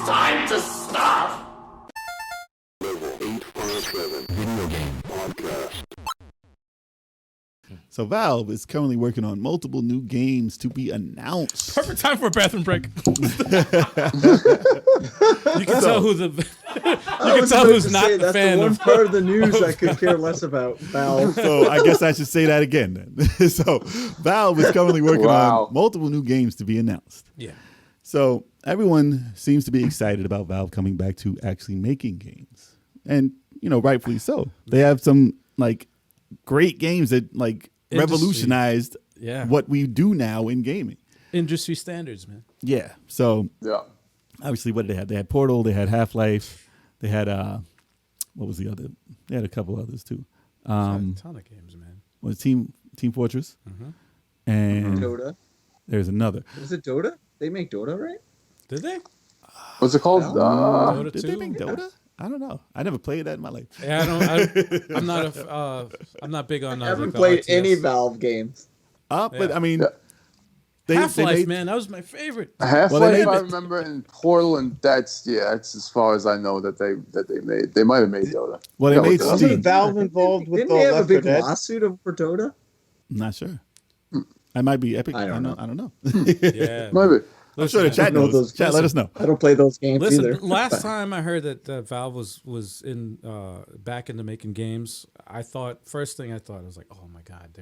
time to stop! Level 857 Video Game Podcast. So Valve is currently working on multiple new games to be announced. Perfect time for a bathroom break. You can tell who the you can tell who's not the fan the one of part of the news I could care less about. Valve. So I guess I should say that again then. So Valve is currently working on multiple new games to be announced. Yeah. So everyone seems to be excited about Valve coming back to actually making games. And, you know, rightfully so. They have some like great games that like revolutionized what we do now in gaming. Industry standards, man. Yeah. So obviously what did they have? They had Portal, they had Half-Life, they had what was the other? They had a couple others too. A ton of games, man. Was Team Fortress? And Dota. There's another. Was it Dota? They make Dota, right? Did they? What's it called? Dota Did 2? they make Dota? I don't know. I never played that in my life. Yeah, I'm not big on. I haven't played any Valve games. But I mean, Half-Life, man, that was my favorite. Half-Life, I remember, in Portal, and that's as far as I know that they made. They might have made Dota. Well, they made Steam. Wasn't Valve involved with Didn't they have a big lawsuit for Dota? I'm not sure. I might be Epic. I don't know. I don't know. Yeah, maybe. I'm sure the chat knows. Chat, let us know. I don't play those games either. Last time I heard that Valve was in back into making games, first thing I thought I was like, oh my god,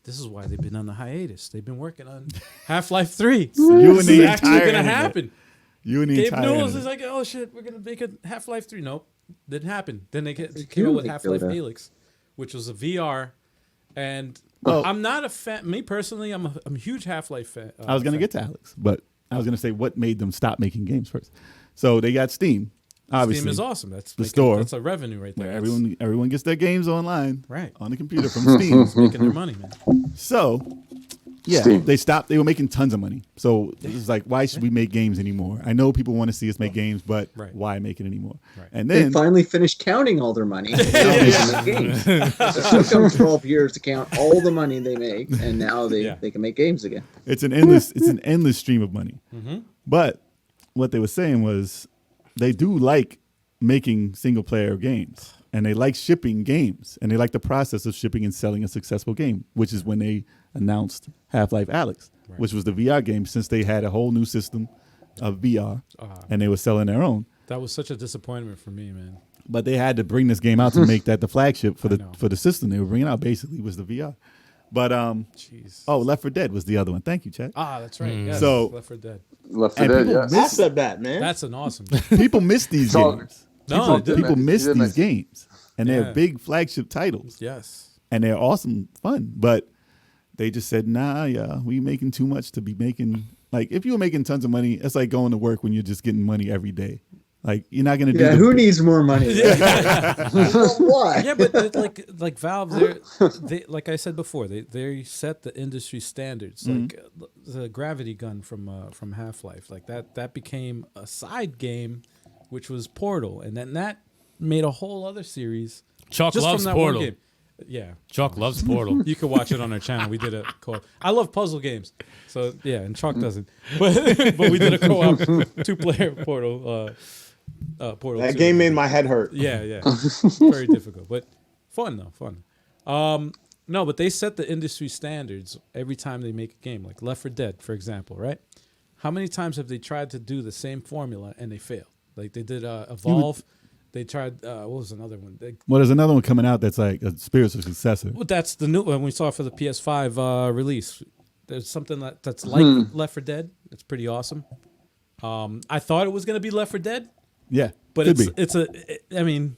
this is why they've been on the hiatus. They've been working on Half-Life 3. You and the it's actually entire gonna internet. happen. You and the Gabe entire Newell's internet. is like, oh shit, we're gonna make a Half-Life 3. Nope, didn't happen. Then they came out with Half-Life Alyx, which was a VR, and I'm not a fan. Me personally, I'm a huge Half-Life fan. I was going to get to Alex, but I was going to say what made them stop making games first. So they got Steam. Obviously, Steam is awesome. That's the store. That's a revenue right there. Where everyone gets their games online, Right. on the computer from Steam. It's making their money, man. So, yeah, Steam. they stopped. They were making tons of money. So it was like, why should we make games anymore? I know people want to see us make games, but why make it anymore? Right. And They then finally finished counting all their money. Now they can make games. It took them 12 years to count all the money they make, and now they can make games again. it's an endless stream of money. But what they were saying was they do like making single player games, and they like shipping games, and they like the process of shipping and selling a successful game, which is when they announced Half-Life Alyx, which was the VR game, since they had a whole new system of VR and they were selling their own. That was such a disappointment for me, man. But they had to bring this game out to make that the flagship for the system they were bringing out. Basically, was the VR. But Left 4 Dead was the other one. Thank you, Chad. That's right. Yes, So Left 4 Dead. Left 4 Dead, yes. I said that, man. That's an awesome. People miss these games. No, People miss these miss. games, and Yeah. they're big flagship titles, Yes. and they're awesome fun. But they just said, nah, we making too much to be making. Like, if you were making tons of money, it's like going to work when you're just getting money every day. Like, you're not going to do Yeah, who needs more money? Why? Yeah, but like Valve, they like I said before, they set the industry standards. Like the gravity gun from Half-Life, like that became a side game, which was Portal, and then that made a whole other series. Chalk just loves from that Portal. one game. Yeah, Chalk loves Portal. you can watch it on our channel. We did a co-op. I love puzzle games, so yeah, and Chalk doesn't. But we did a co-op 2-player Portal. Portal That 2. game made my head hurt. Yeah. Very difficult, but fun though. Fun. No, but they set the industry standards every time they make a game. Like Left 4 Dead, for example, right? How many times have they tried to do the same formula and they failed? Like they did Evolve. They tried. What was another one? Well, there's another one coming out that's like a spiritual successor. Well, that's the new one we saw for the PS5 release. There's something that's like Left 4 Dead. It's pretty awesome. I thought it was going to be Left 4 Dead. Yeah, But could I mean,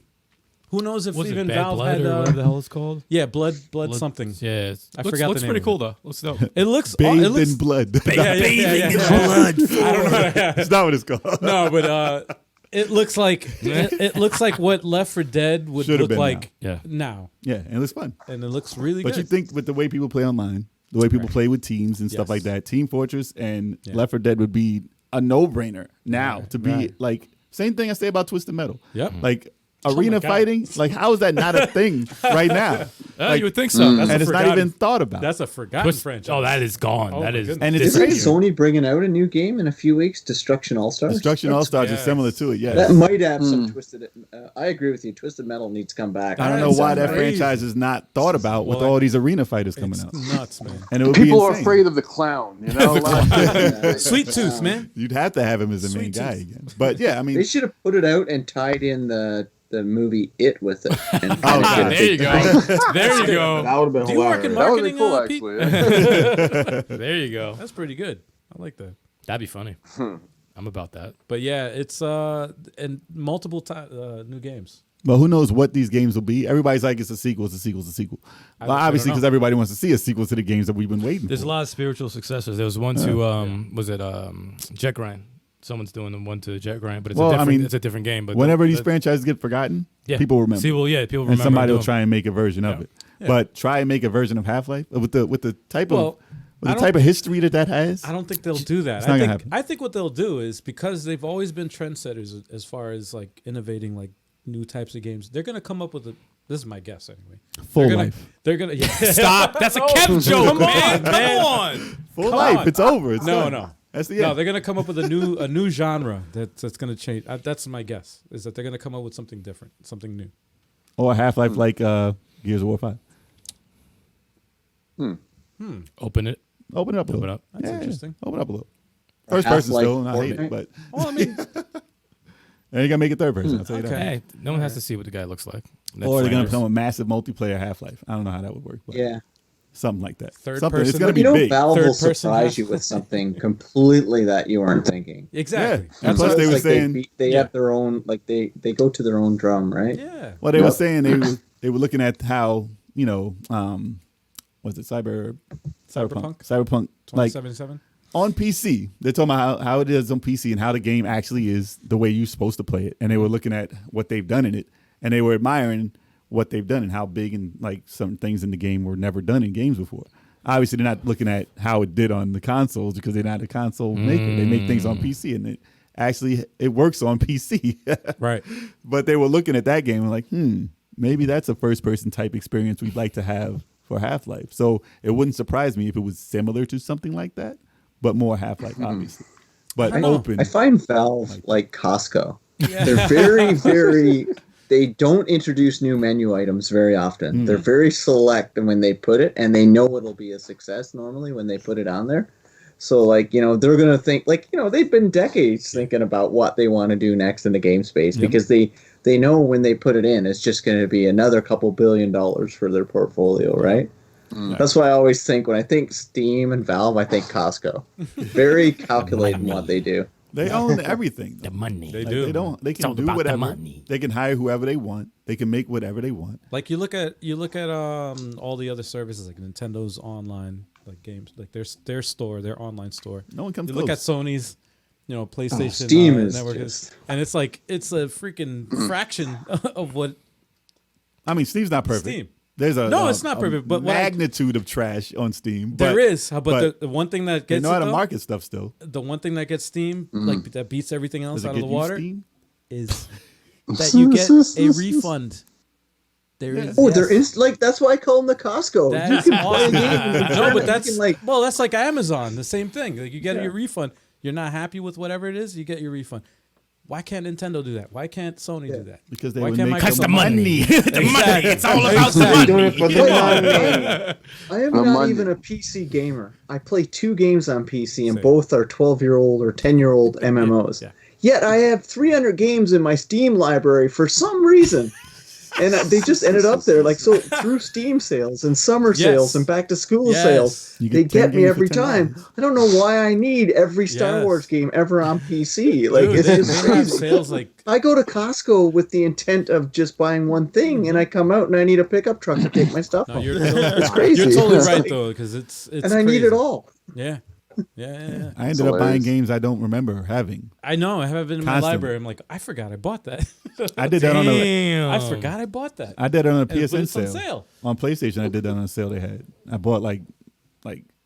who knows if Was it even Bad Valve Blood had or whatever the hell it's called? Yeah, blood something. Yeah, I forgot looks the name pretty of cool it. though. Looks dope. It looks bathed it looks in blood. bathing in blood. I don't know. It's not what it's called. No, but it looks like it looks like what Left 4 Dead would Should've look been like now. now, Yeah, and it looks fun. and it looks really But good. you think with the way people play online, the way people play with teams and stuff Yes. like that, Team Fortress and Left 4 Dead would be a no-brainer now to be right. like, same thing I say about Twisted Metal. Yep. Like, arena God. fighting? Like, how is that not a thing right now? You would think so. That's And a it's not forgotten- even thought about. That's a forgotten franchise. Oh, that is gone. Oh that my is. goodness. And it's Isn't crazy. Sony bringing out a new game in a few weeks? Destruction All Stars. Destruction All Stars is Yes. similar to it. Yeah, That might have some twisted. I agree with you. Twisted Metal needs to come back. I don't know That's why that crazy. franchise is not thought about with Well, all these arena fighters coming It's out. nuts, man. And it would People be are insane. afraid of the clown. You know, Sweet Tooth, man. You'd have to have him as the main Sweet guy tooth. again. But yeah, I mean, They should have put it out and tied in the movie It with it. And God. There you go. There you go. That would have been Do you work in hilarious. that would marketing, be cool, actually. Yeah. There you go. That's pretty good. I like that. That'd be funny. I'm about that. But yeah, it's and multiple new games. but who knows what these games will be? Everybody's like, it's a sequel, it's a sequel, it's a sequel. Well, I obviously, don't know. because everybody wants to see a sequel to the games that we've been waiting There's for. a lot of spiritual successors. There was one to was it Jet Grind? Someone's doing the one to Jet Grind, but it's Well, a I different. mean, It's a different game. But Whenever these that- franchises get forgotten, yeah. people remember. See, well, yeah, people remember. and somebody will them. try and make a version of Yeah. it. But try and make a version of Half-Life with the type Well, of with I the don't- type of history that has. I don't think they'll do that. It's not gonna happen. I think what they'll do is because they've always been trendsetters as far as like innovating like new types of games. They're gonna come up with a. This is my guess anyway. Full They're gonna, life. They're gonna yeah. Stop. That's a Kev joke, man. Come on. Full Come life. on. It's over. It's No, done. no. That's the No, end. they're gonna come up with a new genre that's gonna change. That's my guess. Is that they're gonna come up with something different, something new. Or Half-Life like Gears of War 5. Open it. Open it up a Open little. up. That's interesting. Open up a little. First person Half-Life still, and I hate it, Fortnite. but Well, I mean, and you gotta make it third person. I'll tell you that. Okay. Hey, no one has to see what the guy looks like. Or they're gonna Flanders. become a massive multiplayer Half-Life. I don't know how that would work, but Yeah. something like that. Third something. It's person. gonna be You know, big. Valve will Third person surprise you with something completely that you weren't thinking. exactly. Yeah. And plus, they It's were like saying, they Yeah. have their own, like they go to their own drum, right? Yeah. well, they were Yep. saying they were looking at how was it Cyberpunk? Like 2077. on PC, they're talking about how it is on PC and how the game actually is the way you're supposed to play it. And they were looking at what they've done in it, and they were admiring what they've done and how big and like some things in the game were never done in games before. Obviously, they're not looking at how it did on the consoles because they're not a console maker. They make things on PC, and it works on PC. Right. But they were looking at that game and like, maybe that's a first-person type experience we'd like to have for Half-Life. So it wouldn't surprise me if it was similar to something like that, but more Half-Life, obviously. But open. I find Valve like Costco. They're very, very. They don't introduce new menu items very often. They're very select when they put it, and they know it'll be a success normally when they put it on there. So, like, you know, they're going to think, like, you know, they've been decades thinking about what they want to do next in the game space because they know when they put it in, it's just going to be another couple $1 billion for their portfolio, right? That's why I always think, when I think Steam and Valve, I think Costco. Very calculated in what they do. They own everything. The money. They Like, do. They don't. They It's can all do about the whatever. money. They can hire whoever they want. They can make whatever they want. Like you look at all the other services like Nintendo's online like games like their store, their online store. No one comes You close. look at Sony's, PlayStation Steam is network just- and it's like it's a freaking fraction of what I mean, Steam's not perfect. Steam. There's It's not perfect, but what I- magnitude of trash on Steam. there but is. But but the one thing that they gets know how it, to though, market stuff still. the one thing that gets Steam like that beats everything else Does it out of get the you water Steam? is that you get a refund. There is. Oh, yes. there is, like, that's why I call them the Costco. That You is can play a awesome. game and No, return it. but You that's can, like, well, that's like Amazon, the same thing. Like you get Yeah. your refund. You're not happy with whatever it is, you get your refund. Why can't Nintendo do that? Why can't Sony do that? Because they Why would can't make Microsoft That's the do that? money. The money. It's all about the They're money. doing it for the money. I am The not money. even a PC gamer. I play 2 games on PC, and Same. both are 12-year-old or 10-year-old MMOs. Yeah. Yet I have 300 games in my Steam library for some reason. And they just ended up there, like, so through Steam sales and summer sales and back to school Yes. sales, You they get 10 get me games for every $10. time. I don't know why I need every Star Yes. Wars game ever on PC. Like, Dude, it's they just have crazy. sales like I go to Costco with the intent of just buying one thing, and I come out and I need a pickup truck to take my stuff no, home. you're It's crazy. You're totally It's right like- though, because it's and I need crazy. it all. Yeah. Yeah. I ended up buying hilarious. games I don't remember having. I know. I have it in my Constantly. library. I'm like, I forgot I bought that. I did that on a Damn. I forgot I bought that. I did it on a And- but PSN it's on sale. sale. On PlayStation, I did that on a sale they had. I bought like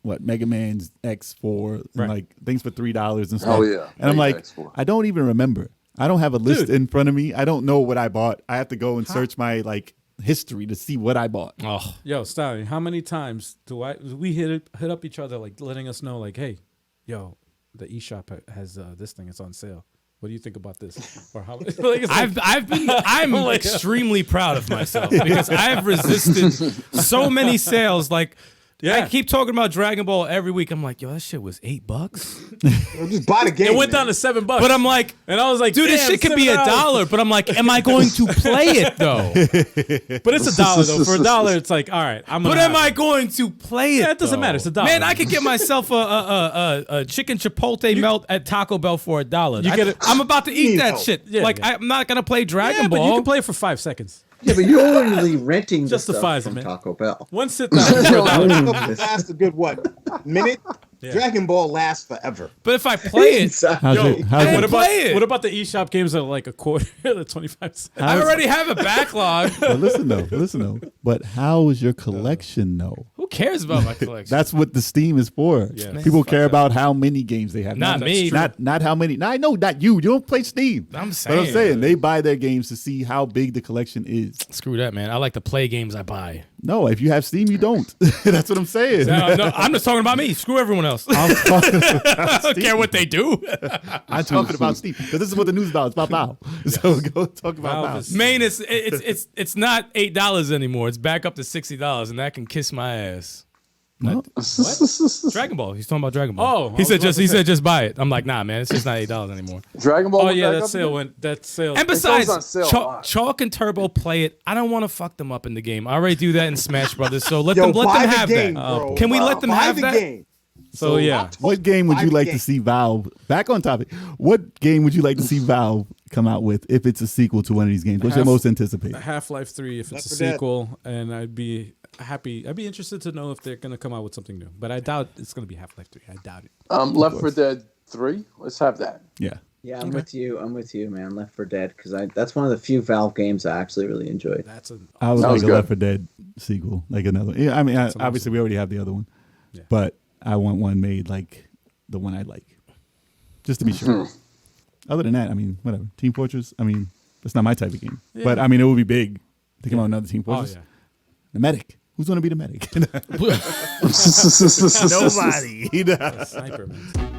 what Mega Man's X4 and Right. like things for $3 and stuff. Oh, yeah. And I'm Mega like, X4. I don't even remember I don't have a list in front of me. I don't know what I bought. I have to go and search my like history to see what I bought. Oh, Yo, Stallion, how many times do we hit up each other like letting us know like, hey, yo, the eShop has this thing. It's on sale. What do you think about this? Or how? Like, I'm extremely proud of myself because I've resisted so many sales. Like, I keep talking about Dragon Ball every week. I'm like, yo, that shit was $8. Just buy the game. It went down to $7. But I'm like, and I was like, dude, this shit could be $1. But I'm like, am I going to play it though? But it's $1 though. For $1, it's like, all right, I'm. But am I going to play it? Yeah, it doesn't matter. It's $1. Man, I could get myself a chicken chipotle melt at Taco Bell for $1. You get it. I'm about to eat that shit. Yeah, like, I'm not gonna play Dragon Ball. But you can play it for 5 seconds. Yeah, but you're only renting the Justifies stuff it, from man. Taco Bell. One sit down for $1. Lasts a good minute? Dragon Ball lasts forever. But if I play it, What about the eShop games that are like a quarter, the 25 cents? I already have a backlog. But listen though. But how is your collection though? Who cares about my collection? That's what the Steam is for. Yeah. People care about how many games they have. Not me. Not how many. No, I know not you. You don't play Steam. I'm But saying. I'm saying they buy their games to see how big the collection is. Screw that, man. I like to play games I buy. No, if you have Steam, you don't. That's what I'm saying. No, I'm just talking about me. Screw everyone else. I'm talking about I don't Steam. care what they do. I'm talking about Steam because this is what the news is about. It's about Valve. So go talk about Valve Valve. is- Main, it's not $8 anymore. It's back up to $60, and that can kiss my ass. What? Dragon Ball. He's talking about Dragon Ball. Oh, he said just buy it. I'm like, nah, man. It's just not $8 anymore. Dragon Ball. Oh went yeah, back that up sale again? went. That sale. And goes besides, on sale a lot. Chalk and Turbo play it. I don't want to fuck them up in the game. I already do that in Smash Brothers. So let Yo, them buy the have game, that. bro. Can we let them Buy have the that? game. So yeah. What game would you like to game. see Valve? Back on topic. What game would you like to see Valve come out with if it's a sequel to one of these games? What's your most anticipated? Half-Life 3 if it's Left a 4 Dead. sequel, and I'd be happy. I'd be interested to know if they're gonna come out with something new. But I doubt it's gonna be Half-Life 3. I doubt it. Left 4 Dead 3. Let's have that. Yeah. Yeah, I'm with you. I'm with you, man. Left 4 Dead, because that's one of the few Valve games I actually really enjoyed. That's an. I would That like was a good. Left 4 Dead sequel, like another one. Yeah, I mean, obviously we already have the other one, but I want one made like the one I like, just to be sure. Other than that, I mean, whatever. Team Fortress, I mean, that's not my type of game. Yeah. But I mean, it would be big to come out with another Team Oh Fortress. yeah. The medic. Who's going to be the medic? Nobody. Nobody. Sniper man.